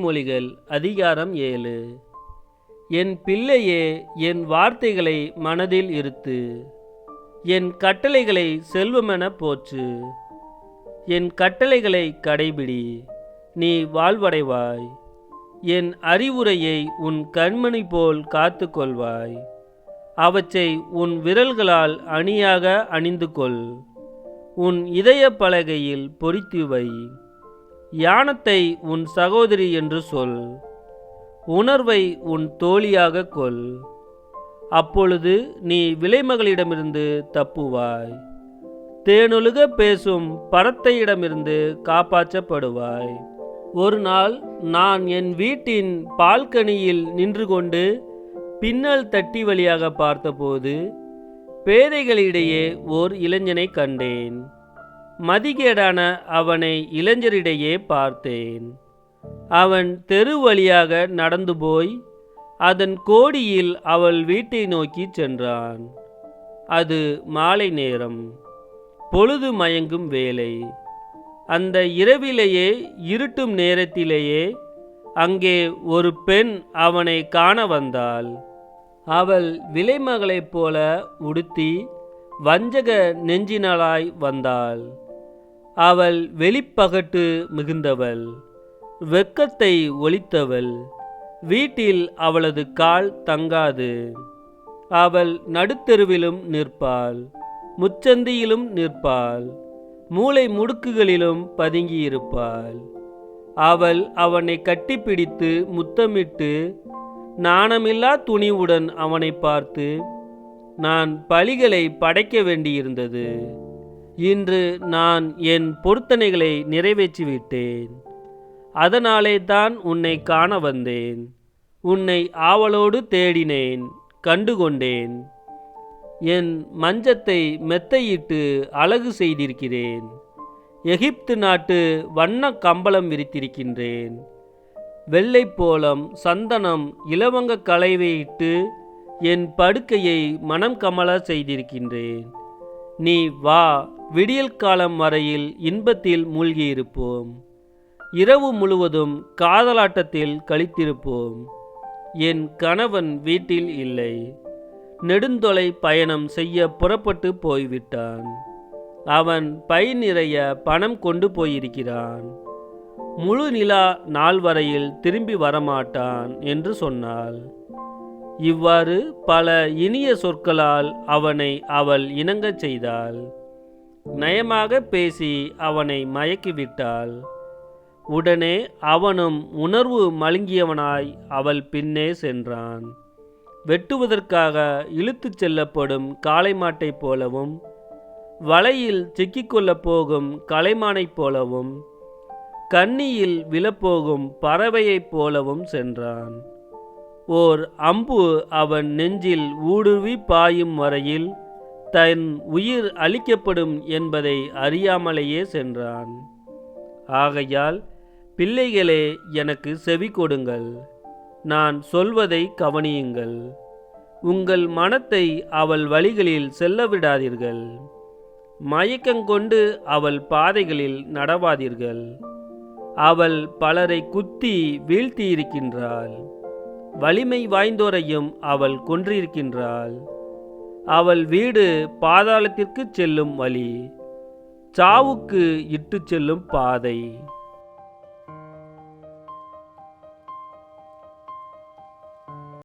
நீதிமொழிகள் அதிகாரம் 7. என் பிள்ளையே, என் வார்த்தைகளை மனதில் இருத்து, என் கட்டளைகளை செல்வமென போற்று. என் கட்டளைகளை கடைபிடி, நீ வாழ்வடைவாய். என் அறிவுரையை உன் கண்மணி போல் காத்து கொள்வாய். அவற்றை உன் விரல்களால் அணியாக அணிந்து கொள். உன் இதய பலகையில் பொறித்து வை. ஞானத்தை உன் சகோதரி என்று சொல். உணர்வை உன் தோழியாக கொள். அப்பொழுது நீ விலைமகளிடமிருந்து தப்புவாய். தேனொழுக பேசும் பறத்தையிடமிருந்து காப்பாற்றப்படுவாய். ஒரு நாள் நான் என் வீட்டின் பால்கனியில் நின்று கொண்டு பின்னல் தட்டி வழியாக பார்த்தபோது பேதைகளிடையே ஓர் இளைஞனை கண்டேன். மதிகேடான அவனை இளைஞரிடையே பார்த்தேன். அவன் தெரு வழியாக நடந்து போய் அதன் கோடியில் அவள் வீட்டை நோக்கி சென்றான். அது மாலை நேரம், பொழுது மயங்கும் வேளை. அந்த இரவிலேயே இருட்டும் நேரத்திலேயே அங்கே ஒரு பெண் அவனை காண வந்தாள். அவள் விலைமகளைப் போல உடுத்தி வஞ்சக நெஞ்சினளாய் வந்தாள். அவள் வெளிப்பகட்டு மிகுந்தவள், வெட்கத்தை ஒளித்தவள். வீட்டில் அவளது கால் தங்காது. அவள் நடுத்தெருவிலும் நிற்பாள், முச்சந்தியிலும் நிற்பாள், மூலை முடுக்குகளிலும் பதுங்கியிருப்பாள். அவள் அவனை கட்டிப்பிடித்து முத்தமிட்டு நாணமில்லா துணிவுடன் அவனை பார்த்து, நான் பலிகளை படைக்க வேண்டியிருந்தது. இன்று நான் என் பொருத்தனைகளை நிறைவேற்றிவிட்டேன். அதனாலே தான் உன்னை காண வந்தேன். உன்னை ஆவலோடு தேடினேன், கண்டுகொண்டேன். என் மஞ்சத்தை மெத்தையிட்டு அழகு செய்திருக்கிறேன். எகிப்து நாட்டு வண்ண கம்பளம் விரித்திருக்கின்றேன். வெள்ளைப்போளம், சந்தனம், இலவங்க கலவையிட்டு என் படுக்கையை மனம் கமல செய்திருக்கின்றேன். நீ வா, விடியல் காலம் வரையில் இன்பத்தில் மூழ்கியிருப்போம். இரவு முழுவதும் காதலாட்டத்தில் கழித்திருப்போம். என் கணவன் வீட்டில் இல்லை. நெடுந்தொலை பயணம் செய்ய புறப்பட்டு போய்விட்டான். அவன் பை நிறைய பணம் கொண்டு போயிருக்கிறான். முழு நிலா நாள் வரையில் திரும்பி வரமாட்டான் என்று சொன்னாள். இவ்வாறு பல இனிய சொற்களால் அவனை அவள் இணங்கச் செய்தாள். நயமாக பேசி அவனை மயக்கிவிட்டாள். உடனே அவனும் உணர்வு மழுங்கியவனாய் அவள் பின்னே சென்றான். வெட்டுவதற்காக இழுத்துச் செல்லப்படும் காளை மாட்டைப் போலவும், வலையில் சிக்கிக்கொள்ளப் போகும் கலைமானைப் போலவும், கண்ணியில் விழப்போகும் பறவையைப் போலவும் சென்றான். ஓர் அம்பு அவன் நெஞ்சில் ஊடுருவி பாயும் வரையில் தன் உயிர் அளிக்கப்படும் என்பதை அறியாமலேயே சென்றான். ஆகையால் பிள்ளைகளே, எனக்கு செவி கொடுங்கள், நான் சொல்வதை கவனியுங்கள். உங்கள் மனத்தை அவள் வழிகளில் செல்லவிடாதீர்கள். மயக்கங்கொண்டு அவள் பாதைகளில் நடவாதீர்கள். அவள் பலரை குத்தி வீழ்த்தியிருக்கின்றாள். வலிமை வாய்ந்தோரையும் அவள் கொன்றிருக்கின்றாள். அவள் வீடு பாதாளத்திற்கு செல்லும் வழி, சாவுக்கு இட்டு செல்லும் பாதை.